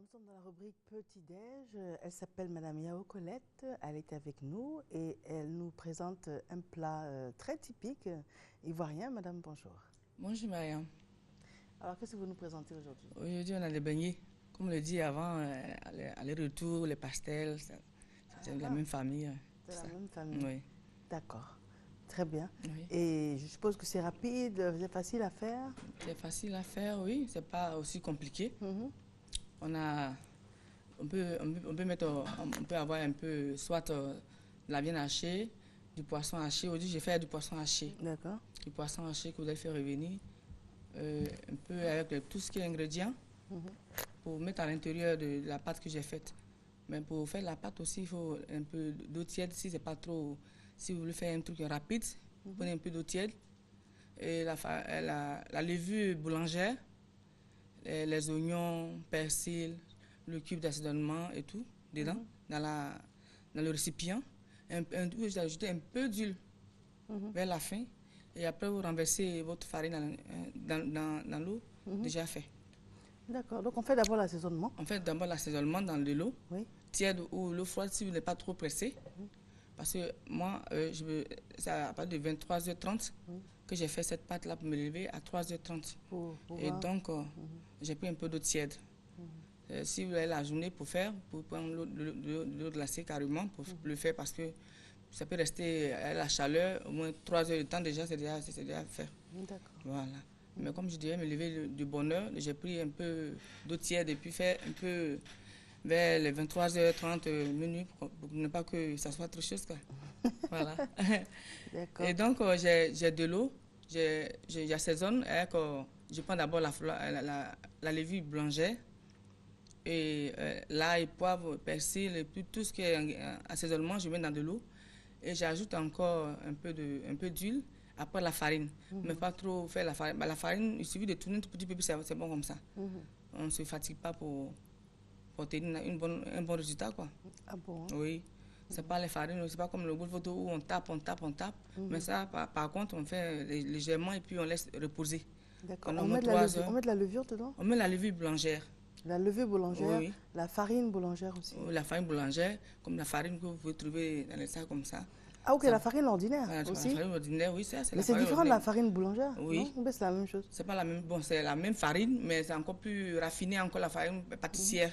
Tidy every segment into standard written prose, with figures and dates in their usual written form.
nous sommes dans la rubrique Petit-Déj. Elle s'appelle Madame Yao Colette. Elle est avec nous et elle nous présente un plat très typique ivoirien. Madame, bonjour. Bonjour Mariam. Alors, qu'est-ce que vous nous présentez aujourd'hui? Aujourd'hui, on a des beignets. Comme le dit avant, aller-retour, les pastels, c'est la même famille. C'est la même famille. Oui. D'accord. Très bien. Oui. Et je suppose que c'est rapide, c'est facile à faire. C'est facile à faire, oui. C'est pas aussi compliqué. On peut avoir un peu, soit de la viande hachée, du poisson haché. Aujourd'hui, j'ai fait du poisson haché. D'accord. Du poisson haché que vous allez faire revenir. Un peu avec tout ce qui est ingrédients pour mettre à l'intérieur de la pâte que j'ai faite. Mais pour faire la pâte aussi, il faut un peu d'eau tiède. Si c'est pas trop, si vous voulez faire un truc rapide, prenez un peu d'eau tiède. Et la levure boulangère, les oignons, persil, le cube d'assaisonnement et tout, dedans, dans le récipient. Vous ajoutez un peu d'huile vers la fin. Et après, vous renversez votre farine dans l'eau déjà fait. D'accord. Donc, on fait d'abord l'assaisonnement. On fait d'abord l'assaisonnement dans de l'eau tiède ou l'eau froide si vous n'êtes pas trop pressé. Parce que moi, c'est à partir de 23h30 que j'ai fait cette pâte-là pour me lever à 3h30. Et donc, j'ai pris un peu d'eau tiède. Si vous avez la journée pour faire, pour prendre l'eau glacée carrément pour le faire parce que ça peut rester à la chaleur, au moins 3 heures de temps déjà, c'est déjà fait. D'accord. Voilà. Mais comme je devais me lever de bonne heure, j'ai pris un peu d'eau tiède et puis fait un peu vers les 23h30 minutes pour ne pas que ça soit trop chaud. Voilà. D'accord. Et donc, j'ai de l'eau, j'assaisonne avec, je prends d'abord la levure boulangère et l'ail, poivre, persil, et puis tout ce qui est assaisonnement, je mets dans de l'eau. Et j'ajoute encore un peu d'huile, après la farine. Mais pas trop faire la farine. La farine, il suffit de tourner un tout petit peu, c'est bon comme ça. On ne se fatigue pas pour obtenir un bon résultat, quoi. Ah bon? Oui. C'est pas les farines, c'est pas comme le goût photo où on tape. Mais ça, par contre, on fait légèrement et puis on laisse reposer. D'accord. On met de la levure dedans? On met la levure boulangère. La levure boulangère, Oui. La farine boulangère aussi. La farine boulangère, comme la farine que vous pouvez trouver dans les sacs comme ça. Ah ok, la farine ordinaire aussi. La farine ordinaire, oui, ça c'est la farine. Mais c'est différent de la farine boulangère? Oui. Non, c'est la même chose. C'est pas la même, bon, c'est la même farine, mais c'est encore plus raffiné encore la farine pâtissière.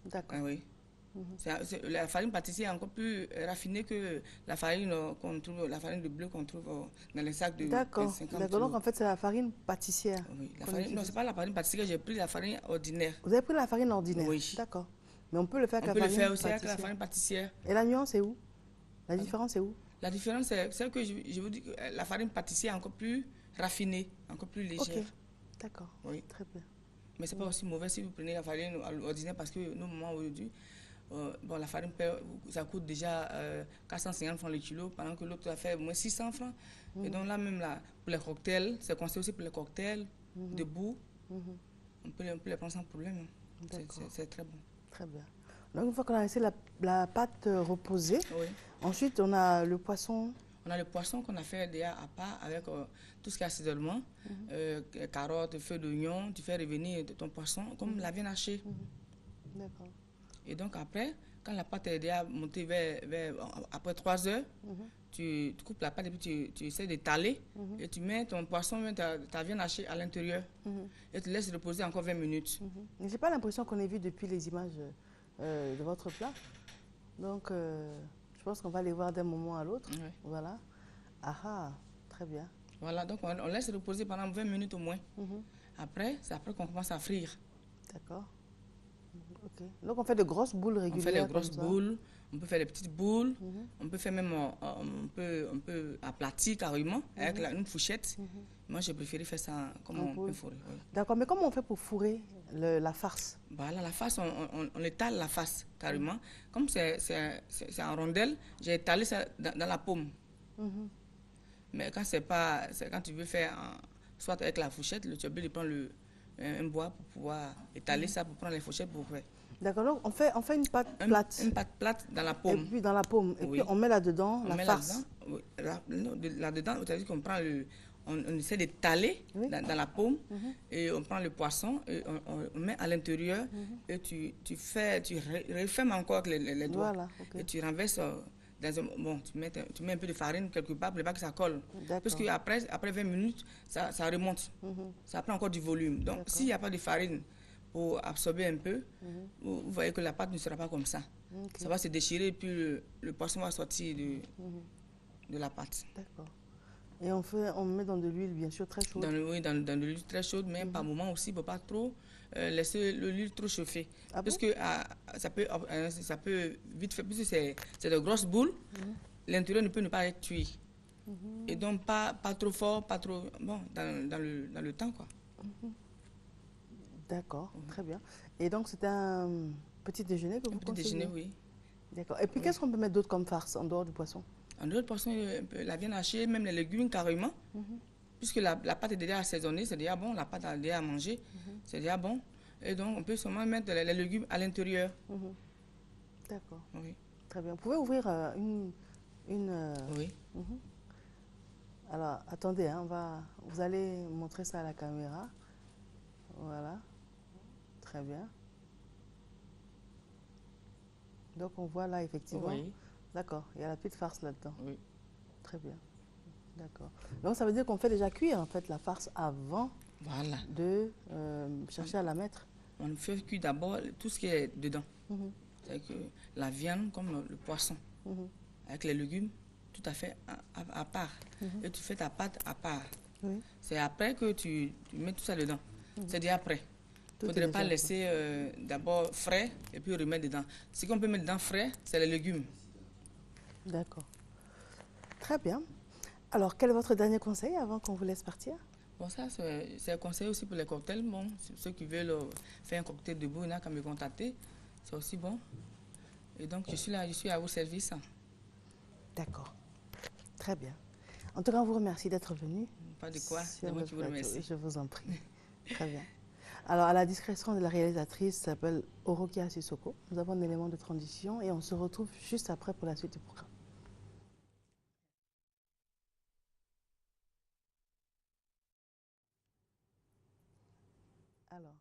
D'accord. Oui. La farine pâtissière est encore plus raffinée que la farine qu'on trouve, la farine de bleu qu'on trouve dans les sacs de 50 D'accord, donc en fait c'est la farine pâtissière. Oui, non, c'est pas la farine pâtissière, j'ai pris la farine ordinaire. Vous avez pris la farine ordinaire? Oui. D'accord. Mais on peut le faire avec la farine pâtissière. On peut le faire aussi avec la farine pâtissière. Et la nuance est où? La différence est où? La différence, c'est que je vous dis que la farine pâtissière est encore plus raffinée, encore plus légère. Ok, d'accord. Oui. Très bien. Mais c'est pas aussi mauvais si vous prenez la farine ordinaire parce que nous, moment aujourd'hui, bon, la farine, ça coûte déjà 450 francs le kilo, pendant que l'autre a fait au moins 600 francs. Et donc là, même là, pour les cocktails, c'est conseillé aussi pour les cocktails, debout. On peut les prendre sans problème. C'est très bon. Très bien. Donc une fois qu'on a laissé la pâte reposer, ensuite on a le poisson. On a le poisson qu'on a fait déjà à part avec tout ce qui est assaisonnement, carottes, feuilles d'oignon. Tu fais revenir ton poisson comme la viande hachée. D'accord. Et donc après, quand la pâte est déjà montée après 3 heures, tu coupes la pâte et puis tu essaies d'étaler et tu mets ton poisson, ta viande hachée à l'intérieur et tu laisses reposer encore 20 minutes. Je n'ai pas l'impression qu'on ait vu depuis les images de votre plat. Donc je pense qu'on va les voir d'un moment à l'autre. Voilà. Ah, très bien. Voilà, donc on laisse reposer pendant 20 minutes au moins. Après, c'est après qu'on commence à frire. D'accord. Ok. Donc on fait de grosses boules régulières. On fait les grosses boules, on peut faire des petites boules, on peut faire même, on peut aplatir carrément avec une fourchette. Moi, j'ai préféré faire ça comme on peut fourrer. Oui. D'accord, mais comment on fait pour fourrer la farce? Voilà, la farce, on étale la farce carrément. Comme c'est en rondelle, j'ai étalé ça dans la paume. Mais quand quand tu veux faire, soit avec la fourchette, tu es obligé de prendre un bois pour pouvoir étaler ça, pour prendre les fourchettes pour faire. D'accord, donc on fait une pâte plate. Une pâte plate dans la paume. Et puis dans la paume. Et puis on met là-dedans la farce. Là-dedans, c'est-à-dire qu'on prend on essaie d'étaler dans la paume et on prend le poisson et on met à l'intérieur et tu refermes encore avec les doigts. Voilà, et tu renverses dans un... Bon, tu mets un peu de farine quelque part pour ne pas que ça colle. Parce qu'après après 20 minutes, ça remonte. Ça prend encore du volume. Donc, s'il n'y a pas de farine pour absorber un peu, vous voyez que la pâte ne sera pas comme ça. Ça va se déchirer et puis le poisson va sortir de la pâte. D'accord. Et on met dans de l'huile bien sûr très chaude. Oui, dans de l'huile très chaude, mais par moment aussi, il ne faut pas trop laisser l'huile trop chauffer. Parce que ça peut vite faire, puisque c'est de grosses boules, l'intérieur ne peut ne pas être cuit. Et donc pas trop fort, pas trop... Bon, dans le temps, quoi. D'accord, très bien. Et donc c'est un petit déjeuner que vous conseillez? Petit déjeuner, oui. D'accord. Et puis qu'est-ce qu'on peut mettre d'autre comme farce en dehors du poisson? En dehors du poisson, la viande hachée, même les légumes carrément. Puisque la pâte est déjà assaisonnée, c'est déjà bon, la pâte est déjà à manger, c'est déjà bon. Et donc on peut seulement mettre les légumes à l'intérieur. D'accord. Oui. Très bien. Vous pouvez ouvrir une... Oui. Alors, attendez, hein, vous allez montrer ça à la caméra. Voilà. Très bien. Donc, on voit là, effectivement. Oui. D'accord, il y a la petite farce là-dedans. Oui. Très bien. D'accord. Donc, ça veut dire qu'on fait déjà cuire, en fait, la farce avant de chercher à la mettre. On fait cuire d'abord tout ce qui est dedans. C'est-à-dire que la viande, comme le poisson, avec les légumes, tout à fait à part. Et tu fais ta pâte à part. C'est après que tu mets tout ça dedans. C'est déjà prêt. Il ne faudrait pas laisser d'abord frais et puis remettre dedans. Ce qu'on peut mettre dedans frais, c'est les légumes. D'accord. Très bien. Alors, quel est votre dernier conseil avant qu'on vous laisse partir? Bon, ça, c'est un conseil aussi pour les cocktails. Bon, ceux qui veulent faire un cocktail debout, il n'y a qu'à me contacter. C'est aussi bon. Et donc, je suis là, je suis à vos services. D'accord. Très bien. En tout cas, on vous remercie d'être venu. Pas de quoi, c'est moi qui vous remercie. Je vous en prie. Très bien. Alors, à la discrétion de la réalisatrice, s'appelle Orokia Sissoko. Nous avons un élément de transition et on se retrouve juste après pour la suite du programme. Alors.